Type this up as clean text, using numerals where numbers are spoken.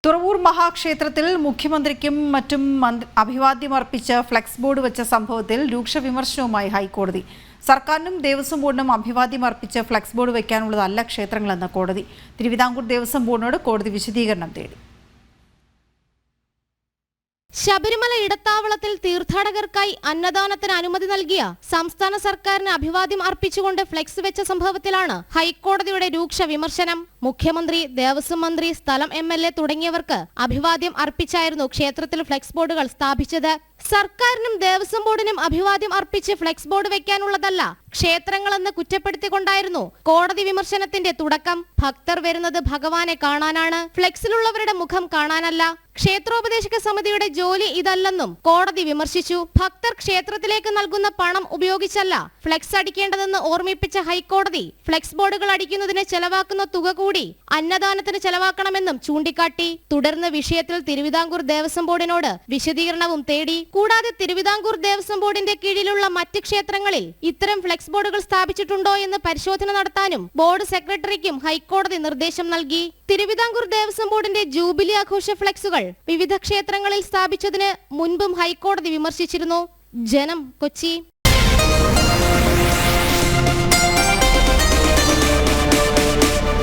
തുറവൂർ മഹാക്ഷേത്രത്തിൽ മുഖ്യമന്ത്രിക്കും മറ്റും അഭിവാദ്യമർപ്പിച്ച് flex board വെച്ച സംഭവത്തിൽ രൂക്ഷ വിമർശനവുമായി ഹൈക്കോടതി. സർക്കാരിനും ദേവസ്വം ബോർഡിനും അഭിവാദ്യമർപ്പിച്ച് ഫ്ലെക്സ് ബോർഡ് വയ്ക്കാനുള്ളതല്ല ക്ഷേത്രങ്ങളെന്ന് കോടതി. തിരുവിതാംകൂർ ദേവസ്വം ബോർഡിനോട് കോടതി വിശദീകരണം തേടി. ശബരിമല ഇടത്താവളത്തിൽ തീർത്ഥാടകർക്കായി അന്നദാനത്തിന് അനുമതി നൽകിയ സംസ്ഥാന സർക്കാരിന് അഭിവാദ്യം അർപ്പിച്ചുകൊണ്ട് ഫ്ലെക്സ് വെച്ച സംഭവത്തിലാണ് ഹൈക്കോടതിയുടെ രൂക്ഷ വിമർശനം. മുഖ്യമന്ത്രി, ദേവസ്വം മന്ത്രി, സ്ഥലം MLA തുടങ്ങിയവർക്ക് അഭിവാദ്യം അർപ്പിച്ചായിരുന്നു ക്ഷേത്രത്തിൽ ഫ്ലെക്സ് ബോർഡുകൾ സ്ഥാപിച്ചത്. സർക്കാരിനും ദേവസ്വം ബോർഡിനും അഭിവാദ്യം അർപ്പിച്ച് ഫ്ലെക്സ് ബോർഡ് വെക്കാനുള്ളതല്ല ക്ഷേത്രങ്ങളെന്ന് കുറ്റപ്പെടുത്തിക്കൊണ്ടായിരുന്നു കോടതി വിമർശനത്തിന്റെ തുടക്കം. ഭക്തർ വരുന്നത് ഭഗവാനെ കാണാനാണ്, ഫ്ലെക്സിലുള്ളവരുടെ മുഖം കാണാനല്ല. ക്ഷേത്രോപദേശക സമിതിയുടെ ജോലി ഇതല്ലെന്നും കോടതി വിമർശിച്ചു. ഭക്തർ ക്ഷേത്രത്തിലേക്ക് നൽകുന്ന പണം ഉപയോഗിച്ചല്ല ഫ്ലെക്സ് അടിക്കേണ്ടതെന്ന് ഓർമ്മിപ്പിച്ച ഹൈക്കോടതി ഫ്ലെക്സ് ബോർഡുകൾ അടിക്കുന്നതിന് ചെലവാക്കുന്ന തുക കൂടി അന്നദാനത്തിന് ചെലവാക്കണമെന്നും ചൂണ്ടിക്കാട്ടി. തുടർന്ന് വിഷയത്തിൽ തിരുവിതാംകൂർ ദേവസ്വം ബോർഡിനോട് വിശദീകരണവും തേടി. കൂടാതെ തിരുവിതാംകൂർ ദേവസ്വം ബോർഡിന്റെ കീഴിലുള്ള മറ്റ് ക്ഷേത്രങ്ങളിൽ ഇത്തരം ഫ്ലെക്സ് ബോർഡുകൾ സ്ഥാപിച്ചിട്ടുണ്ടോ എന്ന് പരിശോധന നടത്താനും ബോർഡ് സെക്രട്ടറിക്കും ഹൈക്കോടതി നിർദ്ദേശം നൽകി. തിരുവിതാംകൂർ ദേവസ്വം ബോർഡിന്റെ ജൂബിലി ആഘോഷ ഫ്ലെക്സുകൾ വിവിധ ക്ഷേത്രങ്ങളിൽ സ്ഥാപിച്ചതിന് മുൻപും ഹൈക്കോടതി വിമർശിച്ചിരുന്നു. ജനം, കൊച്ചി.